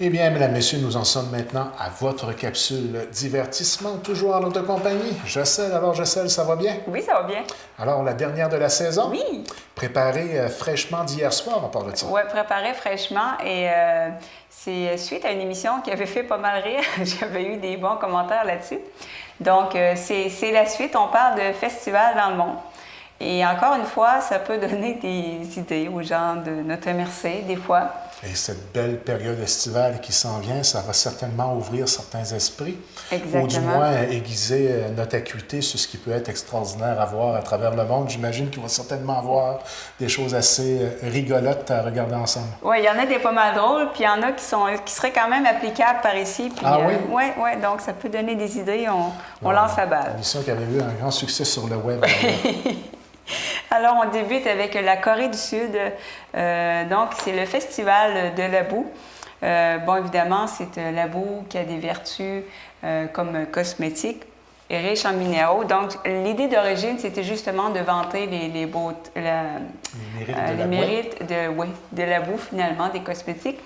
Eh bien, mesdames, messieurs, nous en sommes maintenant à votre capsule divertissement, toujours en notre compagnie. Jocelyne, alors Jocelyne, ça va bien? Oui, ça va bien. Alors, la dernière de la saison? Oui. Préparée fraîchement d'hier soir, on parle de ça. Oui, préparé fraîchement et c'est suite à une émission qui avait fait pas mal rire. J'avais eu des bons commentaires là-dessus. Donc, c'est la suite. On parle de festivals dans le monde. Et encore une fois, ça peut donner des idées aux gens de notre MRC, des fois. Et cette belle période estivale qui s'en vient, ça va certainement ouvrir certains esprits. Exactement. Ou du moins aiguiser notre acuité sur ce qui peut être extraordinaire à voir à travers le monde. J'imagine qu'il va certainement avoir des choses assez rigolotes à regarder ensemble. Oui, il y en a des pas mal drôles, puis il y en a qui seraient quand même applicables par ici. Puis, ah oui? Oui, donc ça peut donner des idées. On lance la balle. Une émission qui avait eu un grand succès sur le web. Alors, on débute avec la Corée du Sud. Donc, c'est le festival de la boue. Bon, évidemment, c'est la boue qui a des vertus comme cosmétiques et riche en minéraux. Donc, l'idée d'origine, c'était justement de vanter les mérites de la boue, finalement, des cosmétiques.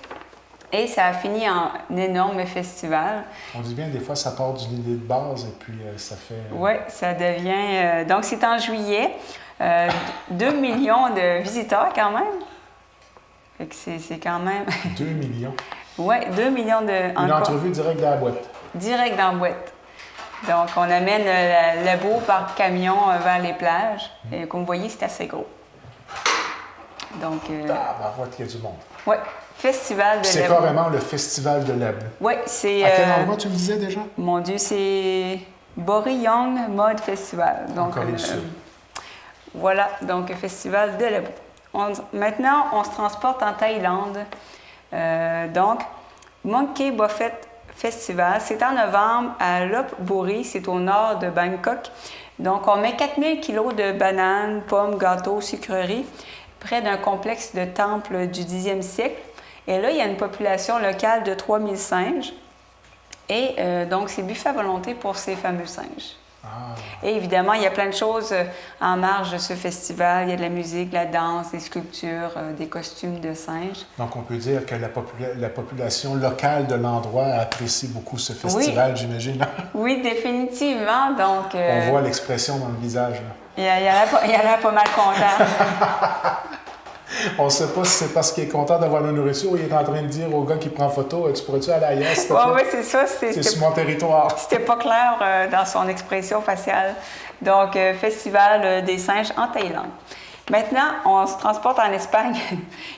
Et ça a fini en énorme festival. On dit bien, des fois, ça part d'une idée de base et puis ça fait... Oui, ça devient... donc, c'est en juillet. 2 millions de visiteurs quand même. Fait que c'est quand même... 2 millions? Oui, 2 millions de... Une entrevue directe dans la boîte. Direct dans la boîte. Donc, on amène la boue par camion vers les plages. Et comme vous voyez, c'est assez gros. Donc... boîte, il y a du monde. Oui, festival de la boue. C'est carrément le festival de la boue. Oui, c'est... À quel endroit tu me disais déjà? Mon Dieu, c'est Boryong Mode Festival. Donc, en Corée du Sud. Voilà, donc festival de la boue. Maintenant, on se transporte en Thaïlande. Donc, Monkey Buffet Festival, c'est en novembre à Lopburi, c'est au nord de Bangkok. Donc, on met 4000 kilos de bananes, pommes, gâteaux, sucreries près d'un complexe de temples du 10e siècle. Et là, il y a une population locale de 3000 singes. Et donc, c'est buffet à volonté pour ces fameux singes. Ah. Et évidemment, il y a plein de choses en marge de ce festival. Il y a de la musique, de la danse, des sculptures, des costumes de singes. Donc, on peut dire que la population locale de l'endroit apprécie beaucoup ce festival, oui. J'imagine. Oui, définitivement. Donc, on voit l'expression dans le visage. Là. Il y a l'air pas mal content. On ne sait pas si c'est parce qu'il est content d'avoir la nourriture ou il est en train de dire au gars qui prend photo, tu pourrais-tu aller ailleurs, s'il te plaît? Oui, c'est ça. C'est sur mon territoire. C'était pas clair dans son expression faciale. Donc, festival des singes en Thaïlande. Maintenant, on se transporte en Espagne.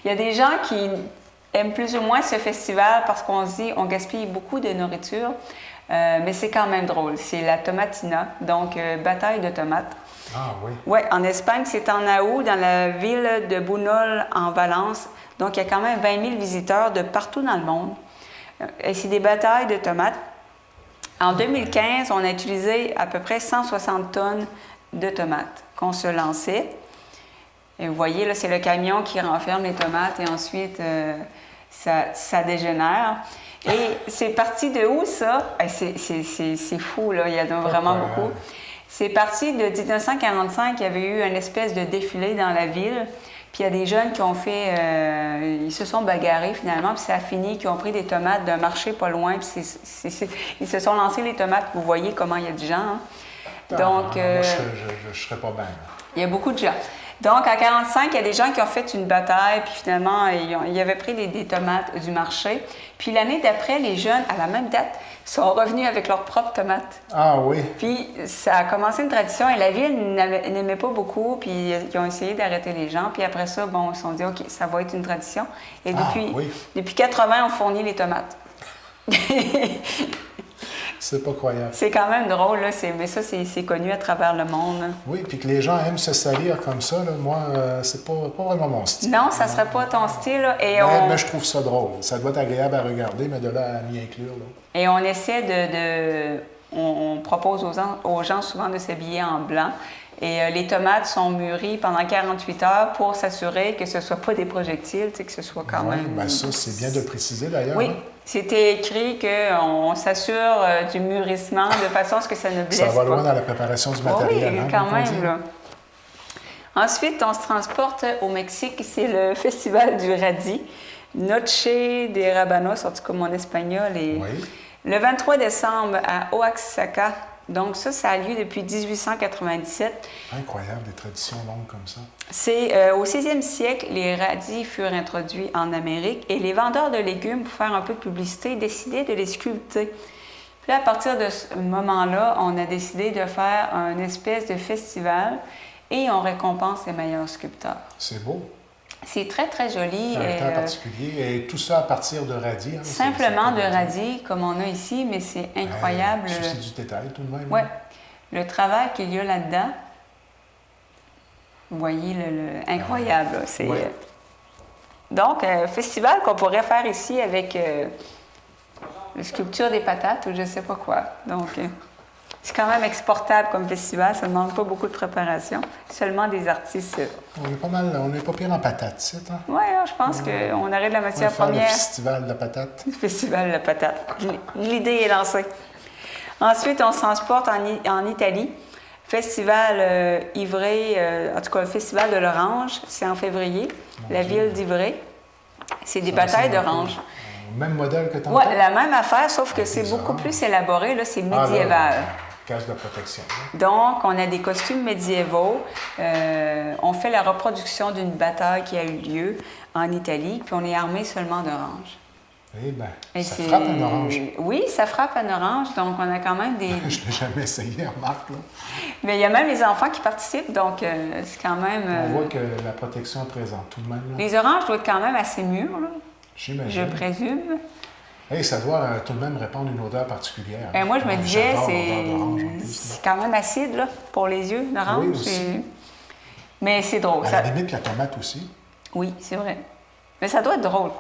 Il y a des gens qui aiment plus ou moins ce festival parce qu'on se dit on gaspille beaucoup de nourriture, mais c'est quand même drôle. C'est la tomatina, donc bataille de tomates. Ah oui? Oui, en Espagne, c'est en août, dans la ville de Bunol, en Valence. Donc, il y a quand même 20 000 visiteurs de partout dans le monde. Et c'est des batailles de tomates. En 2015, on a utilisé à peu près 160 tonnes de tomates qu'on se lançait. Et vous voyez, là, c'est le camion qui renferme les tomates et ensuite, ça dégénère. Et c'est parti de où, ça? C'est fou, là. Il y en a vraiment beaucoup. C'est parti de 1945, il y avait eu une espèce de défilé dans la ville. Puis il y a des jeunes qui ont fait... ils se sont bagarrés finalement, puis ça a fini, qui ont pris des tomates d'un marché pas loin. Puis ils se sont lancés les tomates. Vous voyez comment il y a du gens. Hein? Donc... moi, je serais pas bien. Il y a beaucoup de gens. Donc, en 1945, il y a des gens qui ont fait une bataille, puis finalement, ils avaient pris des tomates du marché. Puis l'année d'après, les jeunes, à la même date, sont revenus avec leurs propres tomates. Ah oui? Puis ça a commencé une tradition et la ville n'aimait pas beaucoup, puis ils ont essayé d'arrêter les gens. Puis après ça, bon, ils se sont dit, OK, ça va être une tradition. Et depuis 80, on fournit les tomates. C'est pas croyable. C'est quand même drôle, là. Mais ça, c'est connu à travers le monde. Hein. Oui, puis que les gens aiment se salir comme ça, là, moi, c'est pas vraiment mon style. Non, ça serait pas ton style. Là. Mais je trouve ça drôle. Ça doit être agréable à regarder, mais de là à m'y inclure. Là. Et on essaie on propose aux gens souvent de s'habiller en blanc. Et les tomates sont mûries pendant 48 heures pour s'assurer que ce ne soit pas des projectiles, que ce soit quand même... Bien ça, c'est bien de le préciser d'ailleurs. Oui, hein? C'était écrit qu'on s'assure du mûrissement de façon à ce que ça ne blesse pas. Ça va loin dans la préparation du matériel. Oui, quand même. Là. Ensuite, on se transporte au Mexique, c'est le Festival du radis. Noche de Rabanos, en tout cas mon espagnol. Et Oui. le 23 décembre à Oaxaca. Donc ça a lieu depuis 1897. Incroyable, des traditions longues comme ça. C'est au 6e siècle, les radis furent introduits en Amérique et les vendeurs de légumes, pour faire un peu de publicité, décidaient de les sculpter. Puis là, à partir de ce moment-là, on a décidé de faire une espèce de festival et on récompense les meilleurs sculpteurs. C'est beau. C'est très, très joli. Un temps particulier. Et tout ça à partir de radis. Hein, Simplement de radis, comme on a ici, mais c'est incroyable. C'est du détail tout de même. Oui. Le travail qu'il y a là-dedans, vous voyez, incroyable. C'est, ouais. Donc, un festival qu'on pourrait faire ici avec la sculpture des patates ou je ne sais pas quoi. Donc, c'est quand même exportable comme festival. Ça ne demande pas beaucoup de préparation. Seulement des artistes. On est pas mal, on n'est pas pire en patates, c'est ça? Oui, je pense qu'on aurait de la On va matière faire première. le festival de la patate. Le festival de la patate. L'idée est lancée. Ensuite, on se transporte en Italie. Festival Ivrea, en tout cas le festival de l'orange, c'est en février, la ville d'Ivrea. C'est des batailles d'orange. Même modèle que tantôt? Oui, la même affaire, sauf que c'est des beaucoup oranges. plus élaboré, là, c'est Ah, médiéval. là, casse de protection. Hein. Donc, on a des costumes médiévaux. On fait la reproduction d'une bataille qui a eu lieu en Italie, puis on est armé seulement d'orange. Eh bien, Et ça frappe un orange. Oui, ça frappe un orange, donc on a quand même des... Je ne l'ai jamais essayé, remarque. Là. Mais il y a même les enfants qui participent, donc c'est quand même... On voit que la protection est présente tout de même. Là. Les oranges doivent être quand même assez mûrs, là, je J'imagine. présume. Hey, ça doit tout de même répandre une odeur particulière. Et moi, je me disais, J'adore l'odeur d'orange en plus, c'est quand même acide là, pour les yeux, l'orange. Oui, aussi. Mais c'est drôle. À Ça... la limite, la tomate aussi. Oui, c'est vrai. Mais ça doit être drôle.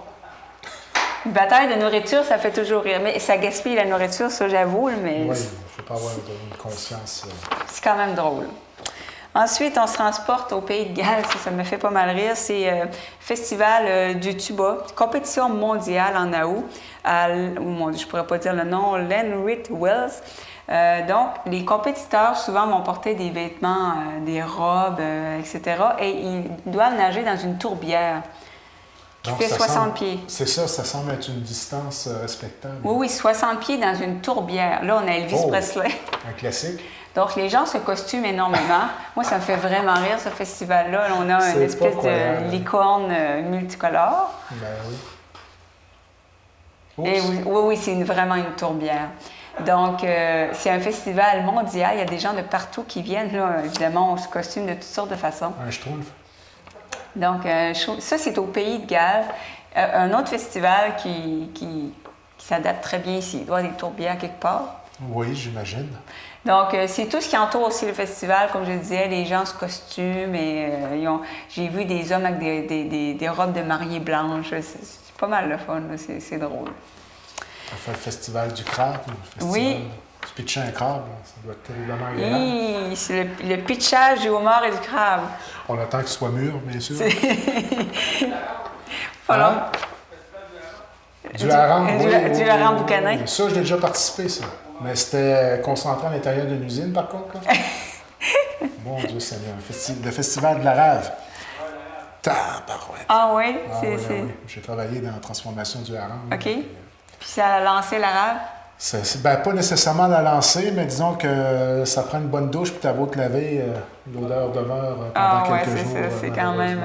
Une bataille de nourriture, ça fait toujours rire. Mais ça gaspille la nourriture, ça j'avoue, mais Oui, il ne faut pas avoir une conscience. c'est quand même drôle. Ensuite, on se transporte au Pays de Galles, ça me fait pas mal rire. C'est Festival du tuba, compétition mondiale en août. Je pourrais pas dire le nom, Lenwith Wells. Donc, les compétiteurs souvent vont porter des vêtements, des robes, etc. Et ils doivent nager dans une tourbière qui Donc, fait ça 60 semble- pieds. C'est ça, ça semble être une distance respectable. Oui, 60 pieds dans une tourbière. Là, on a Elvis Oh. Presley. Un classique. Donc, les gens se costument énormément. Moi, ça me fait vraiment rire, ce festival-là. Là, on a C'est une espèce pas croyable. de licorne multicolore. Ben oui. Et Oups. oui, c'est vraiment une tourbière. Donc, c'est un festival mondial. Il y a des gens de partout qui viennent. Là, évidemment, on se costume de toutes sortes de façons. Un schtroumpf. Donc, ça, c'est au Pays de Galles. Un autre festival qui s'adapte très bien ici. Il doit y avoir des tourbières quelque part. Oui, j'imagine. Donc, c'est tout ce qui entoure aussi le festival. Comme je disais, les gens se costument et j'ai vu des hommes avec des robes de mariée blanches. C'est pas mal le fun, là. C'est drôle. On fait le festival du crabe. Le festival Oui. du pitcher un crabe. Là. Ça doit être terriblement agréable. Oui, c'est le pitchage du homard et du crabe. On attend qu'il soit mûr, bien sûr. Voilà. Du hareng, oui. Du hareng boucanin. Ça, je l'ai déjà participé, ça. Mais c'était concentré à l'intérieur d'une usine, par contre. Là. Mon Dieu Seigneur. Le festival de la rave. Tabarouette. Ah oui, Ah c'est... oui, ah oui. J'ai travaillé dans la transformation du hareng. OK. Donc, Puis ça a lancé l'arabe. ben, pas nécessairement la lancer, mais disons que ça prend une bonne douche, puis t'as beau te laver, l'odeur demeure pendant quelques jours. c'est ça. C'est quand même...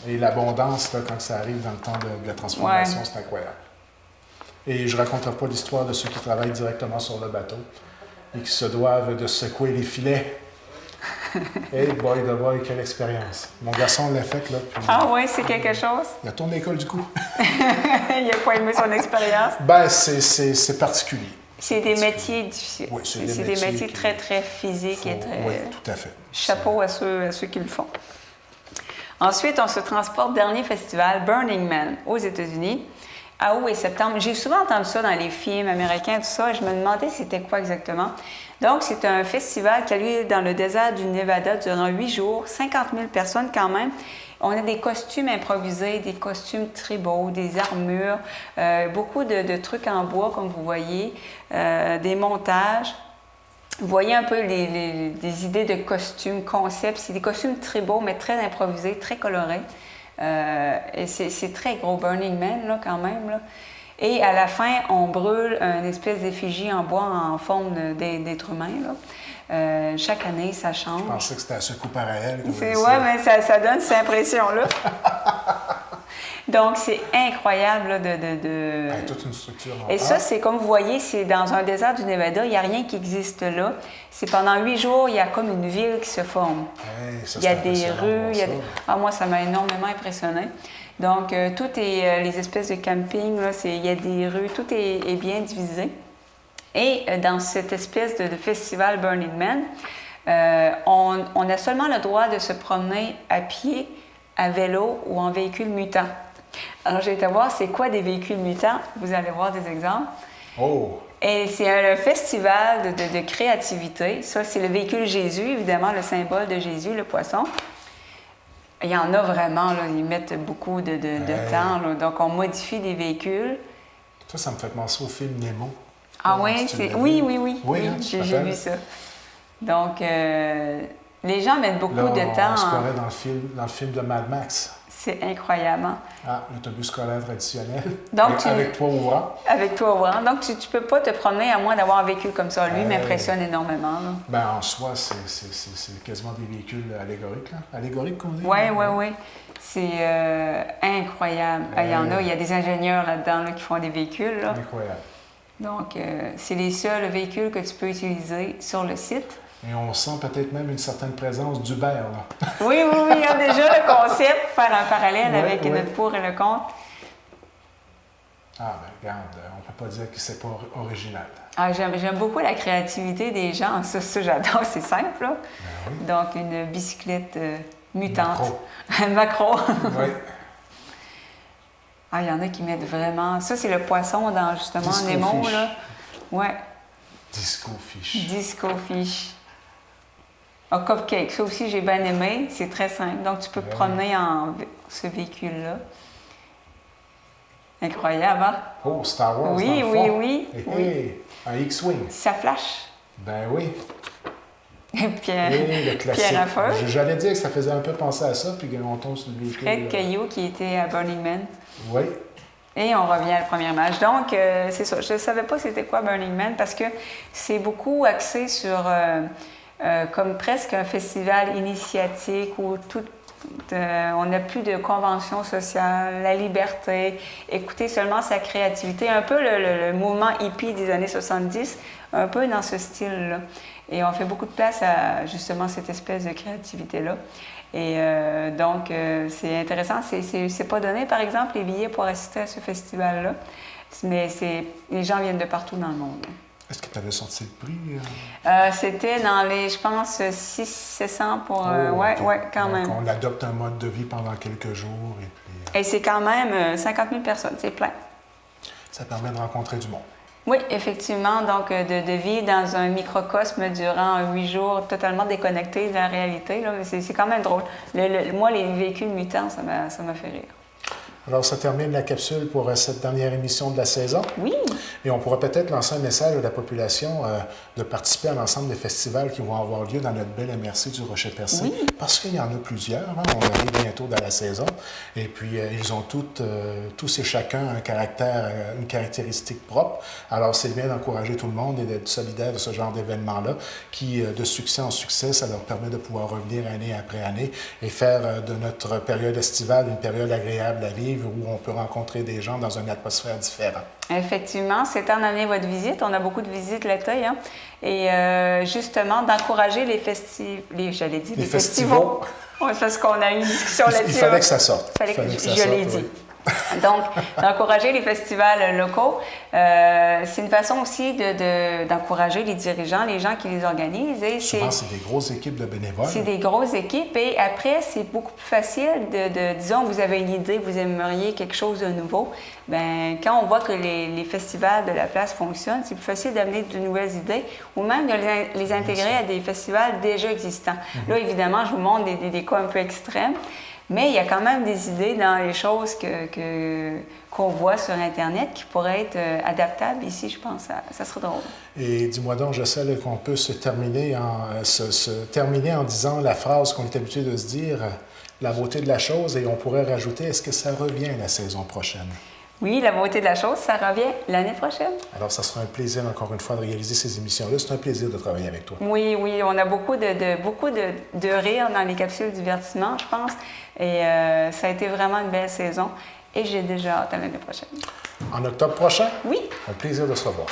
Et l'abondance, là, quand ça arrive dans le temps de la transformation, c'est incroyable. Et je ne raconterai pas l'histoire de ceux qui travaillent directement sur le bateau et qui se doivent de secouer les filets. Hey boy de boy, quelle expérience. Mon garçon l'a fait, là. Puis, Ah oui, c'est quelque chose. il a tourné l'école du coup. Il n'a pas aimé son expérience. Ben, c'est particulier. C'est des métiers difficiles. Oui, c'est des des métiers métiers qui- très, très physiques et très... Oui, tout à fait. Chapeau à ceux qui le font. Ensuite, on se transporte, dernier festival, Burning Man, aux États-Unis, à août et septembre. J'ai souvent entendu ça dans les films américains, tout ça, et je me demandais c'était quoi exactement. Donc, c'est un festival qui a lieu dans le désert du Nevada durant 8 jours, 50 000 personnes quand même. On a des costumes improvisés, des costumes tribaux, des armures, beaucoup de trucs en bois, comme vous voyez, des montages. Vous voyez un peu des idées de costumes, concepts. C'est des costumes tribaux, mais très improvisés, très colorés. Et c'est très gros, Burning Man, là, quand même. Là. Et à la fin, on brûle une espèce d'effigie en bois en forme d'être humain. Là. Chaque année, ça change. Je pensais que c'était à ce coup par elle. Oui, mais ça donne cette impression-là. Donc, c'est incroyable là, toute une structure. Et ça, c'est comme vous voyez, c'est dans un désert du Nevada. Il n'y a rien qui existe là. C'est pendant 8 jours, il y a comme une ville qui se forme. Ça, il y a des rues. Moi, ça m'a énormément impressionné. Donc, tout est les espèces de camping, là, il y a des rues, tout est bien divisé. Et dans cette espèce de festival Burning Man, on a seulement le droit de se promener à pied, à vélo ou en véhicule mutant. Alors, j'ai été voir c'est quoi des véhicules mutants. Vous allez voir des exemples. Oh! Et c'est un festival de créativité. Ça, c'est le véhicule Jésus, évidemment, le symbole de Jésus, le poisson. Il y en a vraiment, là, ils mettent beaucoup de temps. Là. Donc, on modifie des véhicules. Ça me fait penser au film Nemo. Ah oui? Oui, hein, j'ai vu ça. Donc, les gens mettent beaucoup de temps. On se croirait dans le film de Mad Max. C'est incroyable. Hein? Ah, l'autobus scolaire traditionnel. Donc, avec toi au volant. Avec toi au volant. Donc, tu ne peux pas te promener à moins d'avoir un véhicule comme ça. Lui, m'impressionne énormément. Là. Ben, en soi, c'est quasiment des véhicules allégoriques. Là. Allégoriques, qu'on dit? Oui. C'est incroyable. Il y a des ingénieurs là-dedans là, qui font des véhicules. Là. Incroyable. Donc, c'est les seuls véhicules que tu peux utiliser sur le site. Et on sent peut-être même une certaine présence d'Uber, là. Oui, il y a déjà le concept, faire un parallèle avec notre pour et le contre. Ah, ben regarde, on peut pas dire que c'est pas original. Ah, j'aime beaucoup la créativité des gens. Ça j'adore, c'est simple, là. Ben oui. Donc, une bicyclette mutante. Macro. Macro. Oui. Ah, il y en a qui mettent vraiment... Ça, c'est le poisson dans, justement, Disco Nemo, fish. là. Ouais. Disco fish. Disco fish. Ah, cupcake, ça aussi, j'ai bien aimé. C'est très simple. Donc, tu peux te promener en ce véhicule-là. Incroyable, hein? Oh, Star Wars, Oui. Un X-Wing. Ça flash. Ben oui. Pierre, le classique. Pierre à feu. J'allais dire que ça faisait un peu penser à ça, puis on tombe sur le véhicule. Fred Caillou qui était à Burning Man. Oui. Et on revient à la première image. Donc, c'est ça. Je ne savais pas c'était quoi Burning Man parce que c'est beaucoup axé sur comme presque un festival initiatique où on n'a plus de convention sociale, la liberté, écouter seulement sa créativité, un peu le mouvement hippie des années 70, un peu dans ce style-là. Et on fait beaucoup de place à justement cette espèce de créativité-là. Et donc, c'est intéressant. C'est pas donné, par exemple, les billets pour assister à ce festival-là, mais les gens viennent de partout dans le monde. Est-ce que tu avais sorti le prix? C'était dans les, je pense, 600-700 pour... okay. ouais, quand donc, même. On adopte un mode de vie pendant quelques jours. Et c'est quand même 50 000 personnes, c'est plein. Ça permet de rencontrer du monde. Oui, effectivement. Donc, de vivre dans un microcosme durant 8 jours totalement déconnecté de la réalité, là, c'est quand même drôle. Moi, les véhicules mutants, ça m'a fait rire. Alors, ça termine la capsule pour cette dernière émission de la saison. Oui. Et on pourra peut-être lancer un message à la population de participer à l'ensemble des festivals qui vont avoir lieu dans notre belle MRC du Rocher-Percé. Oui. Parce qu'il y en a plusieurs. Hein? On arrive bientôt dans la saison. Et puis, ils ont tous et chacun un caractère, une caractéristique propre. Alors, c'est bien d'encourager tout le monde et d'être solidaire de ce genre d'événement-là qui, de succès en succès, ça leur permet de pouvoir revenir année après année et faire de notre période estivale une période agréable à vivre où on peut rencontrer des gens dans une atmosphère différente. Effectivement, c'est en année votre visite. On a beaucoup de visites l'été. Hein? Et justement, d'encourager les festivals. Les festivals. Oui, parce qu'on a eu une discussion là-dessus. Il fallait que ça sorte. Il fallait que je l'ai dit. Donc, d'encourager les festivals locaux, c'est une façon aussi d'encourager les dirigeants, les gens qui les organisent. Et souvent, c'est des grosses équipes de bénévoles. C'est des grosses équipes et après, c'est beaucoup plus facile disons, vous avez une idée, vous aimeriez quelque chose de nouveau. Bien, quand on voit que les festivals de la place fonctionnent, c'est plus facile d'amener de nouvelles idées ou même de les intégrer à des festivals déjà existants. Là, évidemment, je vous montre des cas un peu extrêmes. Mais il y a quand même des idées dans les choses qu'on voit sur Internet qui pourraient être adaptables ici, je pense. Ça serait drôle. Et dis-moi donc, je sais qu'on peut se terminer en disant la phrase qu'on est habitué de se dire, la beauté de la chose, et on pourrait rajouter, est-ce que ça revient la saison prochaine? Oui, la beauté de la chose, ça revient l'année prochaine. Alors, ça sera un plaisir, encore une fois, de réaliser ces émissions-là. C'est un plaisir de travailler avec toi. Oui, on a beaucoup de rire dans les capsules divertissement, je pense. Et ça a été vraiment une belle saison. Et j'ai déjà hâte à l'année prochaine. En octobre prochain? Oui. Un plaisir de se revoir.